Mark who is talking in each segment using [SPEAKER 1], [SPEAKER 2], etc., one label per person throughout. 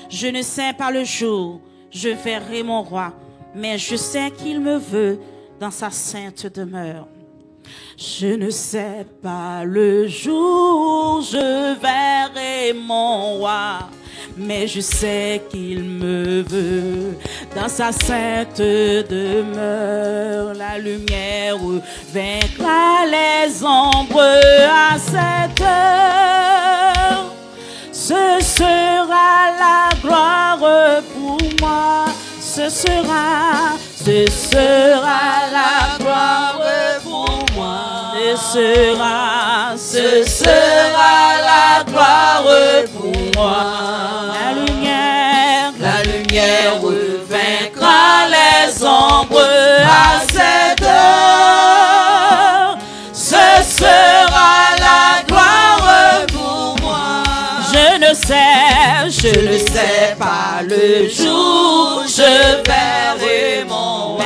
[SPEAKER 1] Je ne sais pas le jour, je verrai mon roi, mais je sais qu'il me veut dans sa sainte demeure. Je ne sais pas le jour, je verrai mon roi, mais je sais qu'il me veut dans sa sainte demeure. La lumière vaincra les ombres à cette heure. Ce sera la gloire pour moi. Ce sera la gloire pour moi. Ce sera la gloire pour moi. La lumière vaincra les ombres à cette heure. Ce sera la gloire pour moi. Je ne sais pas le jour, je verrai mon roi,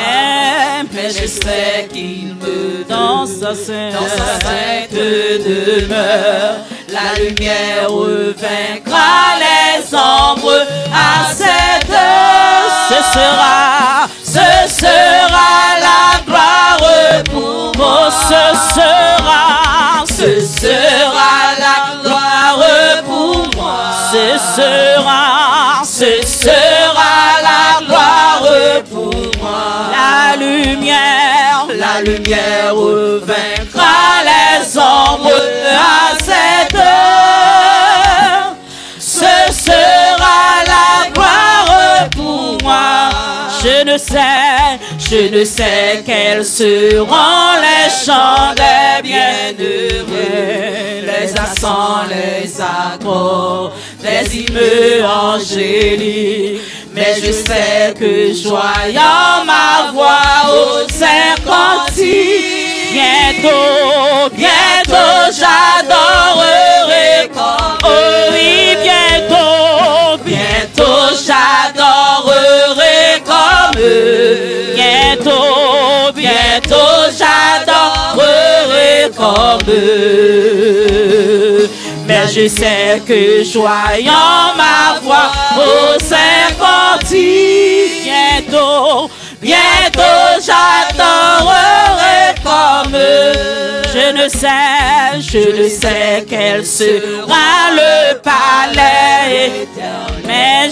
[SPEAKER 1] mais je sais qu'il me dans sa sainte demeure. La lumière vaincra les ombres à cette heure. Ce sera la gloire pour moi. Ce sera la gloire pour moi. Ce sera la gloire pour moi. La lumière vaincra les ombres à cette heure. Ce sera la gloire pour moi. Je ne sais quels seront les chants des bienheureux, les accents, les accords, les hymnes angéliques. Mais je sais que joyant ma voix au cantique, bientôt j'adorerai comme eux. Oui, bientôt j'adorerai comme eux. Bientôt j'adorerai comme eux. Mais je sais que joyant ma voix au cantique, bientôt j'adorerai comme eux. Je ne sais quel sera le palais éternel,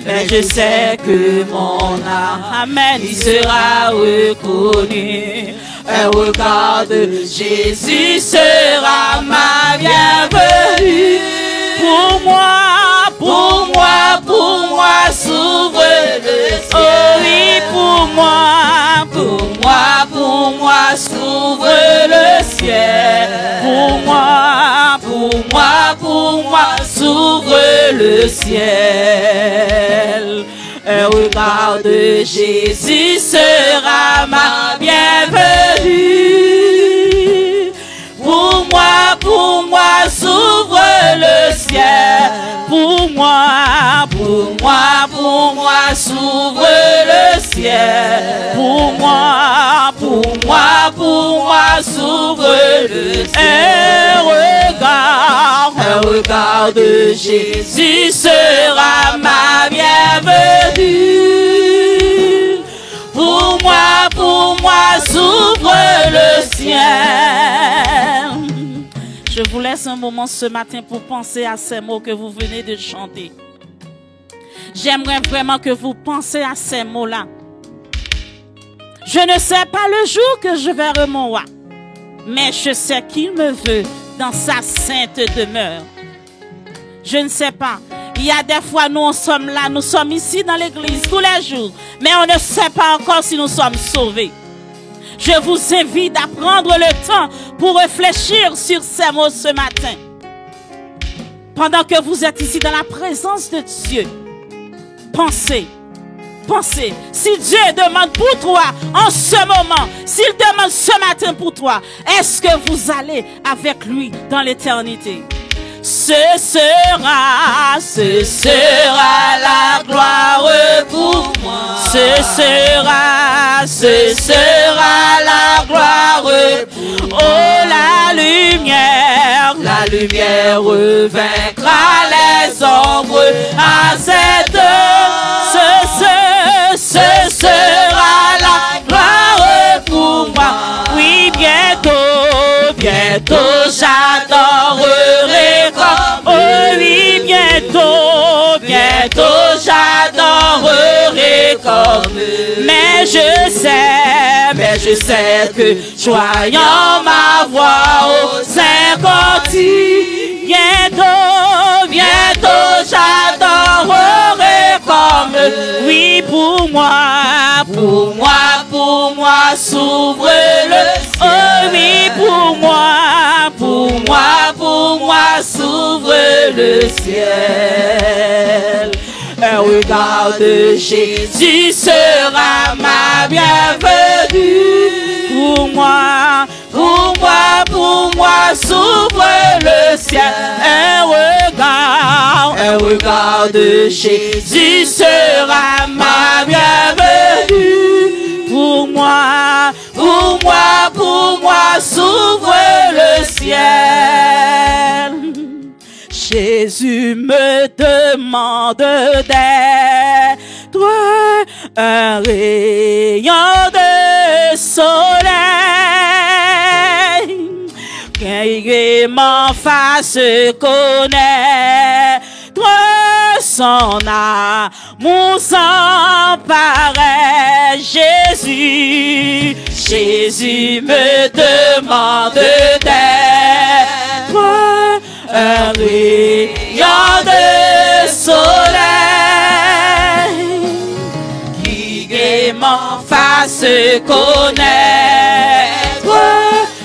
[SPEAKER 1] mais je sais que mon âme y sera reconnue. Un regard de Jésus sera ma bienvenue. Pour moi, s'ouvre le ciel. Oh oui, pour moi, s'ouvre le ciel. Pour moi, s'ouvre le ciel. Un regard de Jésus sera ma bienvenue. Pour moi, s'ouvre le ciel. Pour moi, s'ouvre le ciel. Pour moi, s'ouvre le ciel. Un regard de Jésus sera ma bienvenue. Pour moi, s'ouvre le ciel. Je vous laisse un moment ce matin pour penser à ces mots que vous venez de chanter. J'aimerais vraiment que vous pensiez à ces mots-là. Je ne sais pas le jour que je verrai mon roi, mais je sais qu'il me veut dans sa sainte demeure. Je ne sais pas. Il y a des fois, nous sommes là, nous sommes ici dans l'église tous les jours, mais on ne sait pas encore si nous sommes sauvés. Je vous invite à prendre le temps pour réfléchir sur ces mots ce matin. Pendant que vous êtes ici dans la présence de Dieu, pensez. Si Dieu demande pour toi en ce moment, s'il demande ce matin pour toi, est-ce que vous allez avec lui dans l'éternité? Ce sera la gloire pour moi. Ce sera la gloire pour moi. Oh, la lumière vaincra les ombres à cette bientôt j'adorerai comme eux. Mais je sais que joignant ma voix au Saint-Cantique, bientôt j'adorerai comme eux. Oui, pour moi, s'ouvre le ciel. Oh oui, pour moi, s'ouvre le ciel. Un regard de Jésus sera ma bienvenue. Pour moi, s'ouvre le ciel. Un regard de Jésus sera ma bienvenue. Pour moi, s'ouvre le ciel. Jésus me demande d'être un rayon de soleil qui m'en fasse connaître son amour sans pareil. Jésus me demande d'être un rayon de soleil qui m'en fasse connaître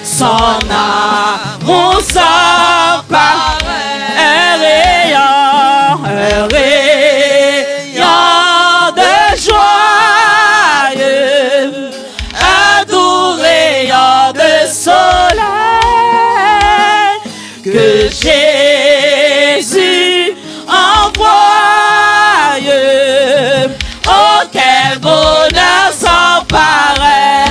[SPEAKER 1] son amour sans pareil. Un rayon de joie, un doux rayon de soleil que Jésus envoie. Oh, quel bonheur sans pareil.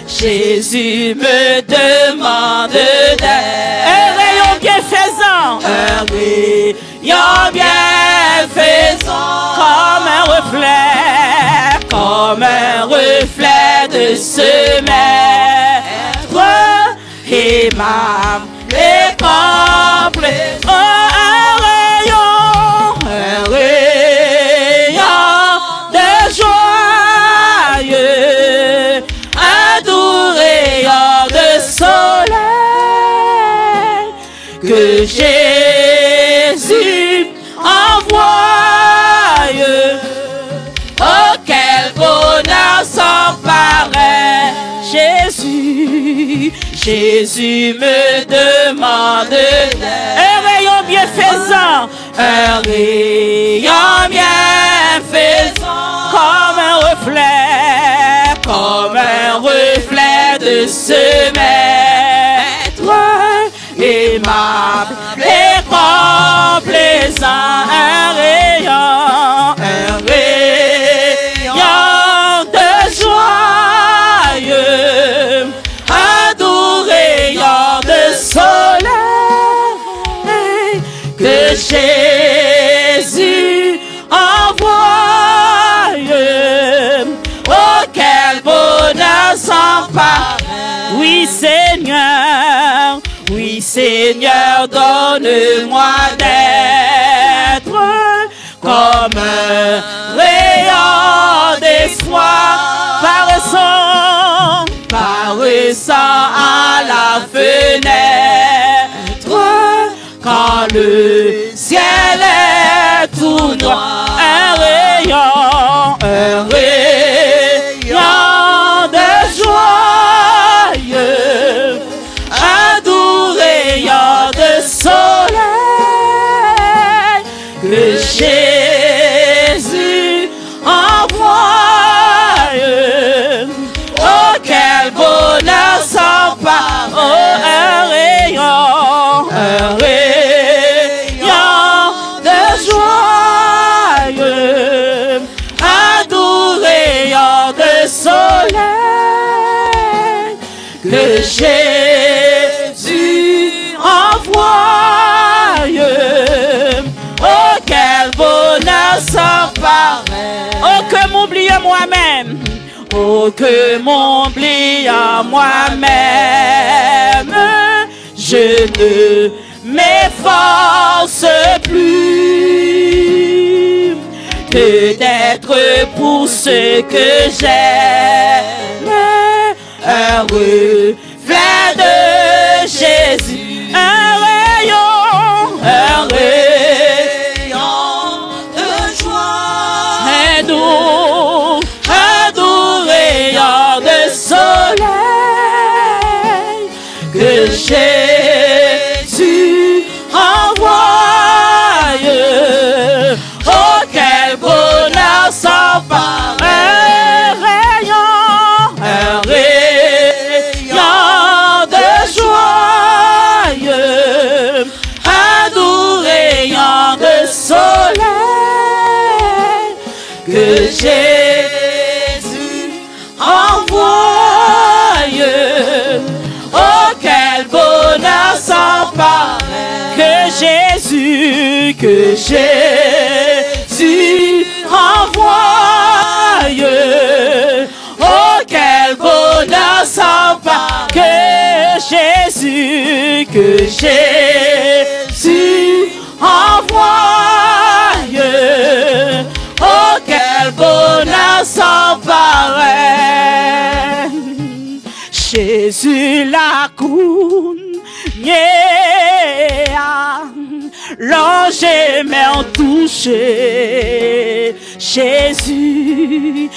[SPEAKER 1] Jésus me demande d'être un rayon bienfaisant, comme un reflet de ce maître aimable et complet. Oh, un rayon de joie, un doux rayon de soleil que Jésus envoie. Oh, quel bonheur sans pareil. Jésus me demande un rayon bienfaisant, comme un reflet de ce maître aimable et complaisant. Un rayon de joie, un doux rayon de soleil que Jésus envoie. Oh, quel bonheur sans pareil. Oui Seigneur, donne-moi d'être comme un rayon d'espoir paraissant à la fenêtre quand le ciel est tout noir. Un rayon de joie, un doux rayon de soleil que Jésus envoie. Oh, quel bonheur sans pareil. Oh, un rayon de joie, un doux rayon de soleil que Jésus envoie. Oh, quel bonheur sans pareil. Oh, que m'oublie moi-même. Oh, que m'oublie moi-même. Je ne m'efforce plus que d'être pour ce que j'aime. Un reflet de Jésus, un rayon de joie, un doux rayon de soleil que Jésus envoie. Oh, quel bonheur sans pareil, un rayon de joie, un doux rayon de soleil que Jésus envoie. Oh, quel bonheur sans pareil que Jésus envoie. Oh, quel bonheur sans pareil que Jésus envoie. Oh, quel bonheur sans pareil. Jésus la couronne, l'ange aimait en toucher. Jésus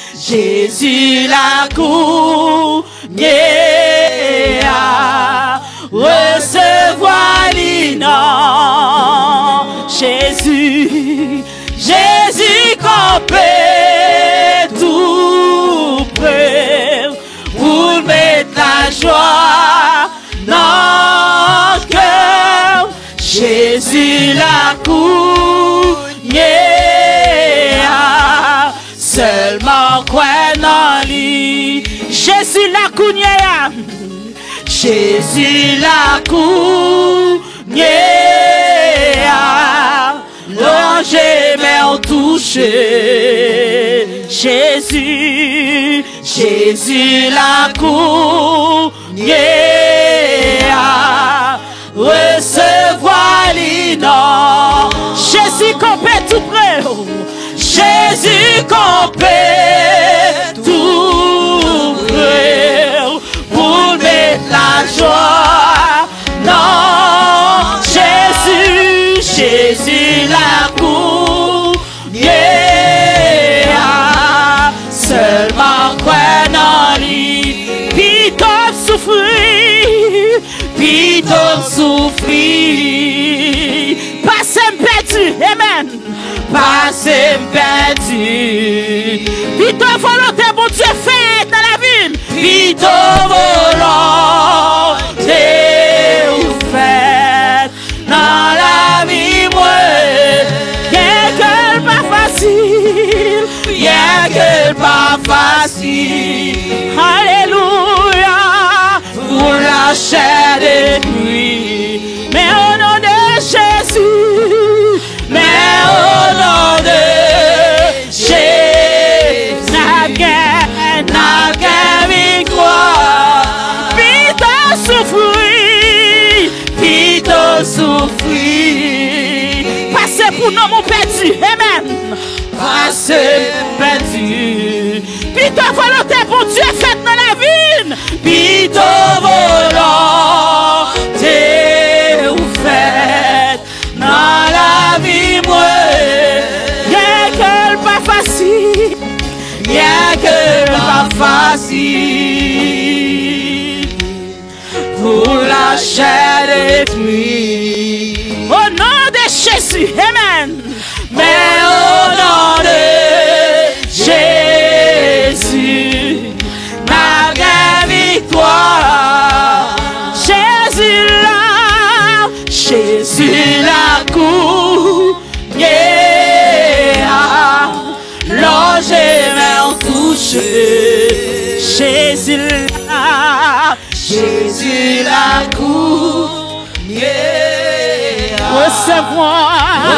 [SPEAKER 1] la couronne, recevoir l'innocent. Jésus campait tout près pour mettre la joie dans le cœur. Jésus la couronne, seulement quoi dans lui. Jésus la couronne, Jésus la couronne, l'ange aimait en toucher. Jésus la couronne, recevoir l'innocent. Jésus campait tout près. Jésus campait tout près pour mettre la joie. Non, Jésus la couronne, seulement quoi dans lui. Piton souffrir, passez perdu, amen. Passez perdu. Piton volonté, bon Dieu fait dans la ville. Piton volonté ou fait dans la vie, moi. Y'a que pas facile, y'a que pas facile. Alléluia, pour la chair et lui. Mais au nom de Jésus, mais au nom de Jésus, n'a qu'un victoire. Piton souffrir, passez pour nous mon perdu, amen. Passez perdu. Piton volonté pour Dieu faite dans la ville. Piton volonté ou faite dans la vie, moi. Y'a que pas facile, y'a que pas facile pour la chair et puis. Au nom de Jésus, amen. Mais au nom de Jésus, ma victoire. Jésus la couronne, l'ange aimait en toucher. Jésus la couronne, recevoir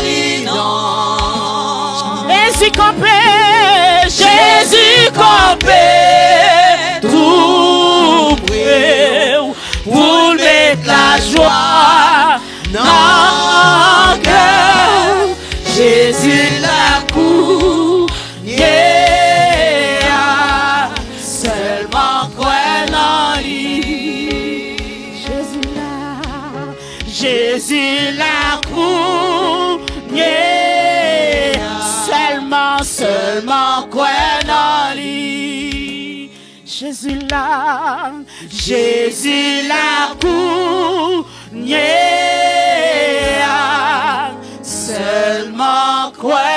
[SPEAKER 1] l'innocent. Jésus campait tout près pour mettre la joie dans le cœur. Jésus Jésus la couronné. Seulement quoi non lui. Jésus la couronné. Seulement quoi